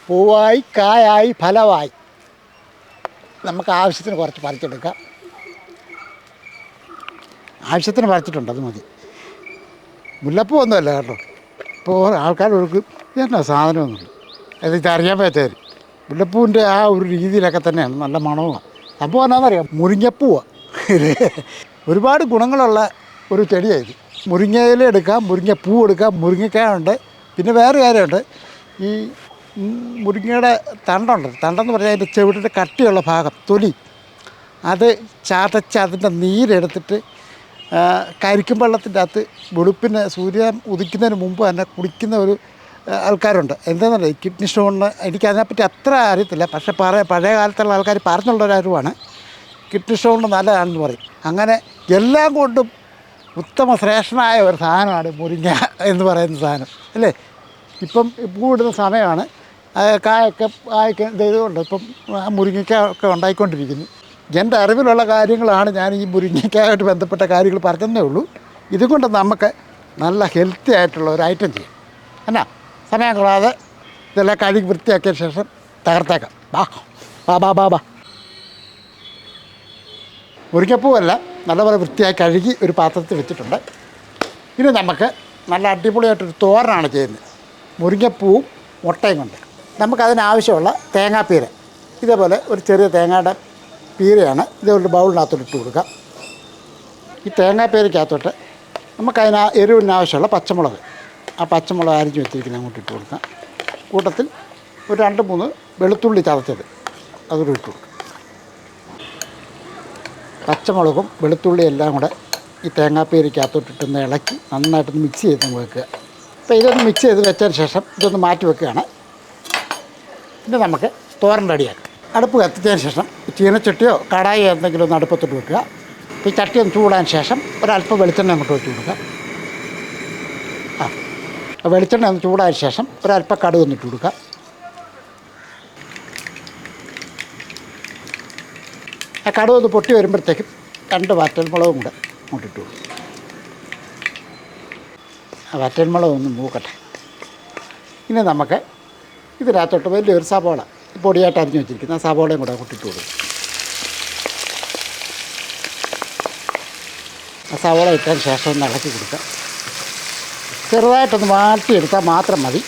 പൂവായി കായായി ഫലമായി നമുക്ക് ആവശ്യത്തിന് കുറച്ച് പറിച്ചെടുക്കാം. ആവശ്യത്തിന് പറിച്ചിട്ടുണ്ട്, അത് മതി. മുല്ലപ്പൂ ഒന്നുമല്ല കേട്ടോ. ഇപ്പോൾ ആൾക്കാർ കൊടുക്കും എന്നാ സാധനമൊന്നുമില്ല. അത് ഇതറിയാൻ പറ്റാറ് മുല്ലപ്പൂവിൻ്റെ ആ ഒരു രീതിയിലൊക്കെ തന്നെയാണ്. നല്ല മണവുമാണ്. സംഭവം എന്നാണെന്നറിയാം, മുരിങ്ങപ്പൂവാണ്. ഒരുപാട് ഗുണങ്ങളുള്ള ഒരു ചെടിയാണ് ഇത്. മുരിങ്ങയില എടുക്കാം, മുരിങ്ങപ്പൂ എടുക്കാം, മുരിങ്ങക്കായ ഉണ്ട്. പിന്നെ വേറെ കാര്യമുണ്ട്, ഈ മുരിങ്ങയുടെ തണ്ടെന്ന് പറഞ്ഞാൽ അതിൻ്റെ ചെവിട്ടിൻ്റെ കട്ടിയുള്ള ഭാഗം, തൊലി, അത് ചതച്ച് അതിൻ്റെ നീരെടുത്തിട്ട് കരിക്കും വെള്ളത്തിൻ്റെ അകത്ത് വെളുപ്പിന് സൂര്യൻ ഉദിക്കുന്നതിന് മുമ്പ് തന്നെ കുടിക്കുന്ന ഒരു ആൾക്കാരുണ്ട്. എന്താണെന്നറിയാം, കിഡ്നി സ്റ്റോണിന് എനിക്കതിനെപ്പറ്റി അത്ര അറിയത്തില്ല, പക്ഷേ പഴയ കാലത്തുള്ള ആൾക്കാർ പറഞ്ഞുള്ളൊരറിവാണ് കിഡ്നി സ്റ്റോണിന് നല്ലതാണെന്ന് പറയും. അങ്ങനെ എല്ലാം കൊണ്ടും ഉത്തമ ശ്രേഷ്ഠനായ ഒരു സാധനമാണ് മുരിങ്ങ എന്ന് പറയുന്ന സാധനം, അല്ലേ? ഇപ്പം പൂവിടുന്ന സമയമാണ്. കായൊക്കെ ഇതുകൊണ്ട് ഇപ്പം മുരിങ്ങയ്ക്ക ഉണ്ടായിക്കൊണ്ടിരിക്കുന്നു. എൻ്റെ അറിവിലുള്ള കാര്യങ്ങളാണ് ഞാൻ ഈ മുരിങ്ങയ്ക്കായിട്ട് ബന്ധപ്പെട്ട കാര്യങ്ങൾ പറഞ്ഞതേ ഉള്ളൂ. ഇതുകൊണ്ട് നമുക്ക് നല്ല ഹെൽത്തി ആയിട്ടുള്ള ഒരു ഐറ്റം ചെയ്യും. എന്നാ സമയം കൂടാതെ ഇതെല്ലാം കഴുകി വൃത്തിയാക്കിയ ശേഷം തകർത്തേക്കാം. ബാ മുരിങ്ങപ്പൂവല്ല നല്ലപോലെ വൃത്തിയായി കഴുകി ഒരു പാത്രത്തിൽ വെച്ചിട്ടുണ്ട്. ഇനി നമുക്ക് നല്ല അടിപൊളിയായിട്ടൊരു തോരനാണ് ചെയ്യുന്നത്. മുരിങ്ങപ്പൂവും മുട്ടയും കൊണ്ട് നമുക്കതിനാവശ്യമുള്ള തേങ്ങാപ്പീര, ഇതേപോലെ ഒരു ചെറിയ തേങ്ങയുടെ പീരയാണ് ഇതൊരു ബൗളിനകത്തോട്ട് ഇട്ട് കൊടുക്കാം. ഈ തേങ്ങാപ്പീരയ്ക്കകത്തോട്ട് നമുക്കതിന് എരിവിനാവശ്യമുള്ള പച്ചമുളക്, ആ പച്ചമുളക് അരിഞ്ഞ് വെച്ചിരിക്കുന്ന അങ്ങോട്ട് ഇട്ട് കൊടുക്കാം. കൂട്ടത്തിൽ ഒരു 2-3 വെളുത്തുള്ളി ചതച്ചത് അതൊരു ഇട്ട് കൊടുക്കാം. പച്ചമുളകും വെളുത്തുള്ളിയും എല്ലാം കൂടെ ഈ തേങ്ങാപ്പീരയ്ക്കകത്തോട്ടിട്ടൊന്ന് ഇളക്കി നന്നായിട്ടൊന്ന് മിക്സ് ചെയ്ത് വെക്കുക. അപ്പോൾ ഇതൊന്ന് മിക്സ് ചെയ്ത് വെച്ചതിന് ശേഷം ഇതൊന്ന് മാറ്റി വെക്കുകയാണ്. പിന്നെ നമുക്ക് തോരൻ റെഡിയാക്കാം. അടുപ്പ് കത്തിച്ചതിന് ശേഷം ചീനച്ചട്ടിയോ കടായി എന്തെങ്കിലും ഒന്ന് അടുപ്പത്തോട്ട് വെക്കുക. ഈ ചട്ടി ഒന്ന് ചൂടാൻ ശേഷം ഒരല്പം വെളിച്ചെണ്ണ അങ്ങോട്ട് വെച്ച് കൊടുക്കുക. വെളിച്ചെണ്ണ ഒന്ന് ചൂടായ ശേഷം ഒരല്പം കടുക് ഒന്നിട്ട് കൊടുക്കുക. ആ കടുക് ഒന്ന് പൊട്ടി വരുമ്പോഴത്തേക്കും 2 വറ്റൽമുളകും കൂടെ അങ്ങോട്ടിട്ട് കൊടുക്കും. ആ വറ്റൽമുളക് ഒന്ന് മൂക്കട്ടെ. ഇനി നമുക്ക് ഇതിനകത്തോട്ട് വലിയൊരു സവോള പൊടിയായിട്ട് അരിഞ്ഞ് വെച്ചിരിക്കുന്ന ആ സവോളയും കൂടെ അങ്ങോട്ടിട്ട് കൊടുക്കും. ആ സവോള ഇട്ടതിന് ശേഷം ഒന്ന് ഇളക്കി കൊടുക്കുക. ചെറുതായിട്ടൊന്ന് മാറ്റിയെടുത്താൽ മാത്രം മതി.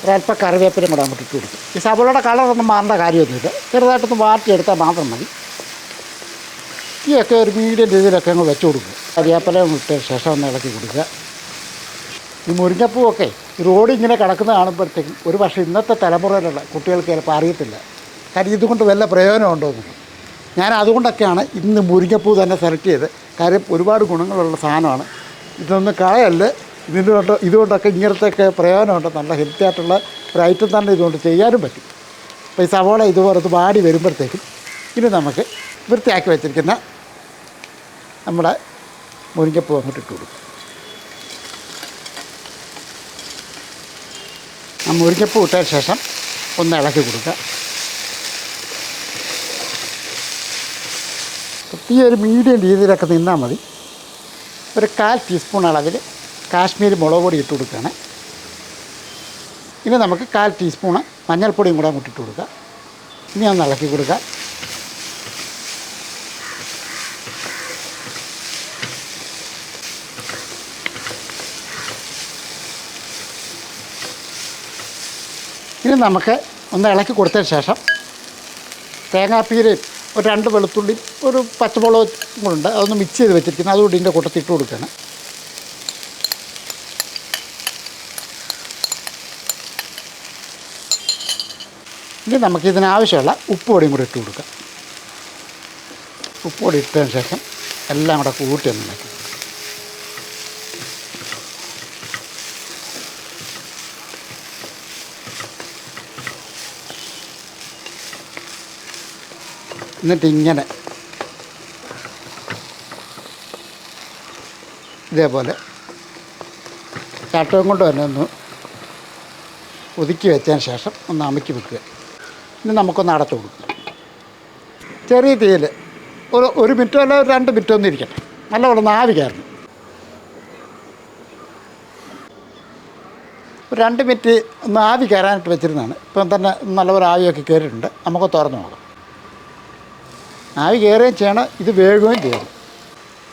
ഒരല്പം കറിവേപ്പിലും കൂടെ അങ്ങോട്ട് ഇട്ട് കൊടുക്കും. ഈ സവോളയുടെ കളറൊന്നും മാറേണ്ട കാര്യമൊന്നുമില്ല, ചെറുതായിട്ടൊന്ന് മാറ്റിയെടുത്താൽ മാത്രം മതി. ഈയൊക്കെ ഒരു മീഡിയം രീതിയിലൊക്കെ അങ്ങ് വെച്ച് കൊടുക്കും. കറിവേപ്പിലയും ഇട്ടതിന് ശേഷം ഒന്ന് ഇളക്കി കൊടുക്കുക. ഈ മുരിങ്ങപ്പൂവൊക്കെ റോഡിൽ ഇങ്ങനെ കിടക്കുന്ന കാണുമ്പോഴത്തേക്കും ഒരു പക്ഷേ ഇന്നത്തെ തലമുറയിലുള്ള കുട്ടികൾക്ക് ചിലപ്പോൾ അറിയത്തില്ല, കാര്യം ഇതുകൊണ്ട് വല്ല പ്രയോജനമുണ്ടോ എന്നുള്ളത്. ഞാൻ അതുകൊണ്ടൊക്കെയാണ് ഇന്ന് മുരിങ്ങപ്പൂ തന്നെ സെലക്ട് ചെയ്ത്. കാര്യം ഒരുപാട് ഗുണങ്ങളുള്ള സാധനമാണ്. ഇതൊന്നും കളയല്ല, ഇതുകൊണ്ടൊക്കെ ഇങ്ങനത്തെയൊക്കെ പ്രയോജനമുണ്ട്. നല്ല ഹെൽത്തി ആയിട്ടുള്ള ഒരു ഐറ്റം തന്നെ ഇതുകൊണ്ട് ചെയ്യാനും പറ്റും. അപ്പോൾ ഈ സവോള ഇതുപോലെ വാടി വരുമ്പോഴത്തേക്കും ഇനി നമുക്ക് വൃത്തിയാക്കി വെച്ചിരിക്കുന്ന നമ്മുടെ മുരിങ്ങപ്പൂ അങ്ങോട്ട് ഇട്ട് കൊടുക്കും. ആ മുരിങ്ങപ്പൂ ഇട്ടതിന് ശേഷം ഒന്ന് ഇളക്കി കൊടുക്കുക. ഈ ഒരു മീഡിയം രീതിയിലൊക്കെ നിന്നാൽ മതി. ഒരു 1/4 ടീസ്പൂൺ അളവിൽ കാശ്മീരി മുളക് പൊടി ഇട്ട് കൊടുക്കുകയാണ്. ഇനി നമുക്ക് 1/4 ടീസ്പൂണ് മഞ്ഞൾപ്പൊടിയും കൂടെ അങ്ങോട്ട് ഇട്ട് കൊടുക്കുക. ഇനി ഒന്ന് ഇളക്കി കൊടുക്കുക. ഇനി നമുക്ക് ഒന്ന് ഇളക്കി കൊടുത്തതിന് ശേഷം തേങ്ങാപ്പീരയും ഒരു 2 വെളുത്തുള്ളി ഒരു പച്ചമുളകും കൂടെ അതൊന്ന് മിക്സ് ചെയ്ത് വെച്ചിരിക്കുന്നത് അതുകൊണ്ട് ഇതിൻ്റെ കൂട്ടത്തിൽ ഇട്ട് കൊടുക്കുകയാണ്. ഇനി നമുക്കിതിനാവശ്യമുള്ള ഉപ്പ് പൊടിയും കൂടി ഇട്ട് കൊടുക്കാം. ഉപ്പ് പൊടി ഇട്ടതിന് ശേഷം എല്ലാം കൂടെ കൂട്ടി ഒന്ന് ഉണ്ടാക്കി. എന്നിട്ട് ഇങ്ങനെ ഇതേപോലെ ചട്ടവും കൊണ്ട് തന്നെ ഒന്ന് ഒതുക്കി വെച്ചതിന് ശേഷം ഒന്ന് അമുക്കി വെക്കുക. ഇനി നമുക്കൊന്ന് അടച്ചു കൊടുക്കും. ചെറിയ തീയിൽ ഒരു മിനിറ്റോ അല്ല 2 മിനിറ്റോ ഒന്നും ഇരിക്കട്ടെ, നല്ലപോലെ ആവി കയറണം. ഒരു 2 മിനിറ്റ് ഒന്ന് ആവി കയറാനായിട്ട് വെച്ചിരുന്നതാണ്. ഇപ്പം തന്നെ നല്ലപോലെ ആവിയൊക്കെ കയറിയിട്ടുണ്ട്. നമുക്ക് തുറന്ന് നോക്കാം. ആവി കയറുകയും ചെയ്യണം, ഇത് വേകുകയും ചെയ്യണം.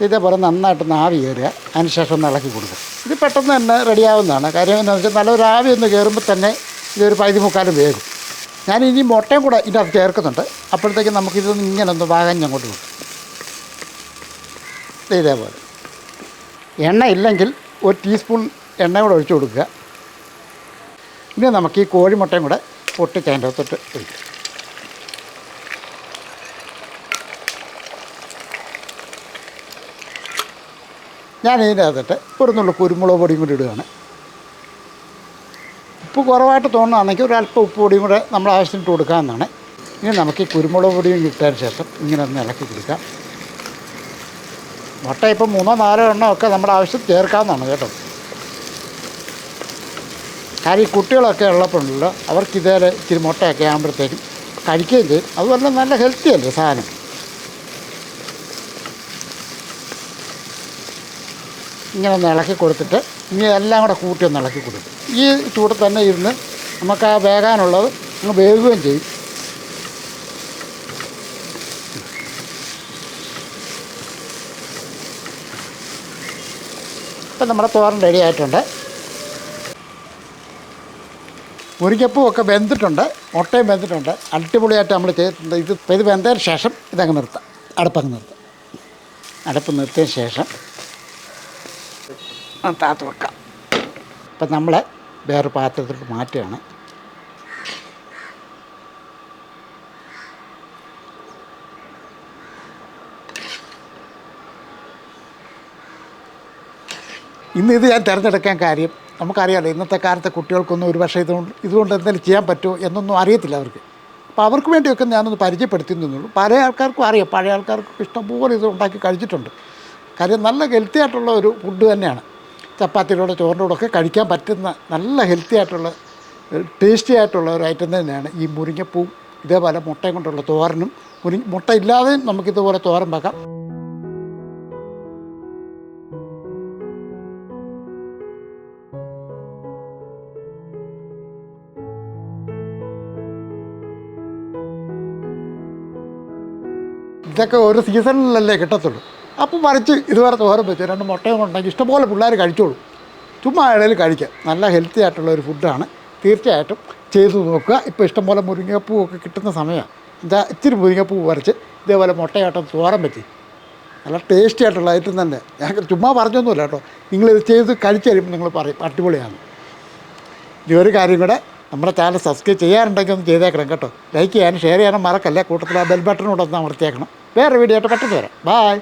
ഇതേപോലെ നന്നായിട്ടൊന്ന് ആവി കയറുക, അതിനുശേഷം ഒന്ന് ഇളക്കി കൊടുക്കുക. ഇത് പെട്ടെന്ന് തന്നെ റെഡിയാവുന്നതാണ്. കാര്യം എന്താണെന്ന് വെച്ചാൽ നല്ലൊരു ആവി ഒന്ന് കയറുമ്പോൾ തന്നെ ഇതൊരു 13 വേകും. ഞാൻ ഇനി മുട്ടയും കൂടെ ഇതിനകത്ത് ചേർക്കുന്നുണ്ട്. അപ്പോഴത്തേക്കും നമുക്കിതൊന്ന് ഇങ്ങനെ ഒന്ന് വാങ്ങാൻ അങ്ങോട്ട് കൊടുക്കും. ഇതേപോലെ എണ്ണ ഇല്ലെങ്കിൽ 1 ടീസ്പൂൺ എണ്ണ കൂടെ ഒഴിച്ച് കൊടുക്കുക. ഇനി നമുക്ക് ഈ കോഴിമുട്ടയും കൂടെ പൊട്ടിച്ച് അതിൻ്റെ അകത്തോട്ട് ഒഴിക്കുക. ഞാൻ ഇതിൻ്റെ അകത്തിട്ട് ഒരു നുള്ളു കുരുമുളക് പൊടിയും കൂടി ഇടുകയാണ്. ഉപ്പ് കുറവായിട്ട് തോന്നുകയാണെങ്കിൽ ഒരല്പം ഉപ്പ് പൊടിയും കൂടെ നമ്മൾ ആവശ്യത്തിന് ഇട്ട് കൊടുക്കാമെന്നാണ്. ഇനി നമുക്ക് ഈ കുരുമുളക് പൊടിയും ഇട്ടതിന് ശേഷം ഇങ്ങനെ ഒന്ന് ഇളക്കി കൊടുക്കാം. മുട്ട ഇപ്പം 3-4 എണ്ണമൊക്കെ നമ്മുടെ ആവശ്യം ചേർക്കാവുന്നതാണ് കേട്ടോ. കാര്യം ഈ കുട്ടികളൊക്കെ ഉള്ളപ്പോഴുണ്ടല്ലോ, അവർക്ക് ഇതേ ഇച്ചിരി മുട്ടയൊക്കെ ആകുമ്പോഴത്തേക്കും കഴിക്കുകയും ചെയ്യും. അതുപോലെ നല്ല ഹെൽത്തി അല്ലേ സാധനം. ഇങ്ങനെ ഒന്ന് ഇളക്കി കൊടുത്തിട്ട് ഇനി എല്ലാം കൂടെ കൂട്ടി ഒന്ന് ഇളക്കി കൊടുക്കും. ഈ ചൂട് തന്നെ ഇരുന്ന് നമുക്ക് ആ വേകാനുള്ളത് അങ്ങ് വേകുകയും ചെയ്യും. ഇപ്പം നമ്മുടെ തോരൻ റെഡി ആയിട്ടുണ്ട്. മുരിങ്ങപ്പൂ ഒക്കെ വെന്തിട്ടുണ്ട്, മുട്ടയും വെന്തിട്ടുണ്ട്, അടിപൊളിയായിട്ട് നമ്മൾ ചെയ്തിട്ടുണ്ട്. ഇത് വെന്തതിന് ശേഷം ഇതങ്ങ് നിർത്താം, അടുപ്പങ്ങ് നിർത്താം. അടുപ്പ് നിർത്തിയതിന് ശേഷം താത്ത് വെക്കാം. ഇപ്പം നമ്മൾ വേറെ പാത്രത്തിലോട്ട് മാറ്റുകയാണ്. ഇന്ന് ഇത് ഞാൻ തിരഞ്ഞെടുക്കാൻ കാര്യം, നമുക്കറിയാമല്ലോ ഇന്നത്തെ കാലത്തെ കുട്ടികൾക്കൊന്നും ഒരു പക്ഷേ ഇതുകൊണ്ട് എന്തെങ്കിലും ചെയ്യാൻ പറ്റുമോ എന്നൊന്നും അറിയത്തില്ല അവർക്ക്. അപ്പോൾ അവർക്ക് വേണ്ടിയൊക്കെ ഞാനൊന്ന് പരിചയപ്പെടുത്തി നിന്നുള്ളൂ. പല ആൾക്കാർക്കും അറിയാം, പഴയ ആൾക്കാർക്ക് ഇഷ്ടംപോലെ ഇത് ഉണ്ടാക്കി കഴിച്ചിട്ടുണ്ട്. കാര്യം നല്ല ഹെൽത്തി ആയിട്ടുള്ള ഒരു ഫുഡ് തന്നെയാണ്. ചപ്പാത്തിയുടെ ചോറിൻ്റെ കൂടെ ഒക്കെ കഴിക്കാൻ പറ്റുന്ന നല്ല ഹെൽത്തി ആയിട്ടുള്ള ടേസ്റ്റി ആയിട്ടുള്ള ഒരു ഐറ്റം തന്നെയാണ് ഈ മുരിങ്ങപ്പൂ. ഇതേപോലെ മുട്ടയും കൊണ്ടുള്ള തോരനും, മുട്ട ഇല്ലാതെയും നമുക്കിതുപോലെ തോരൻ വെക്കാം. ഇതൊക്കെ ഒരു സീസണിലല്ലേ കിട്ടത്തുള്ളൂ. അപ്പോൾ മറിച്ച് ഇതുവരെ തോരൻ വെച്ച് 2 മുട്ടയും കൊണ്ടെങ്കിൽ ഇഷ്ടംപോലെ പിള്ളേർ കഴിച്ചോളൂ. ചുമ്മാ ഇടയിൽ കഴിക്കാം. നല്ല ഹെൽത്തി ആയിട്ടുള്ള ഒരു ഫുഡാണ്. തീർച്ചയായിട്ടും ചെയ്തു നോക്കുക. ഇപ്പോൾ ഇഷ്ടംപോലെ മുരിങ്ങപ്പൂവൊക്കെ കിട്ടുന്ന സമയമാണ്. ഇച്ചിരി മുരിങ്ങപ്പൂ പറിച്ച് ഇതേപോലെ മുട്ടയാട്ടം തോരൻ വെച്ച് നല്ല ടേസ്റ്റി ആയിട്ടുള്ള ഐറ്റം തന്നെ. ഞാൻ ചുമ്മാ പറഞ്ഞൊന്നുമില്ല കേട്ടോ. നിങ്ങളിത് ചെയ്ത് കഴിച്ച് കഴിയുമ്പോൾ നിങ്ങൾ പറയും അടിപൊളിയാണ്. ഈ ഒരു കാര്യം കൂടെ, നമ്മുടെ ചാനൽ സബ്സ്ക്രൈബ് ചെയ്യാറുണ്ടെങ്കിൽ ഒന്ന് ചെയ്തേക്കണം കേട്ടോ. ലൈക്ക് ചെയ്യാനും ഷെയർ ചെയ്യാനും മറക്കല്ലേ. കൂട്ടത്തിൽ ആ ബെൽ ബട്ടണോടെ ഒന്ന് അമർത്തിയേക്കണം. വേറെ വീഡിയോ ആയിട്ട് പെട്ടെന്ന് വരാം. ബായ്.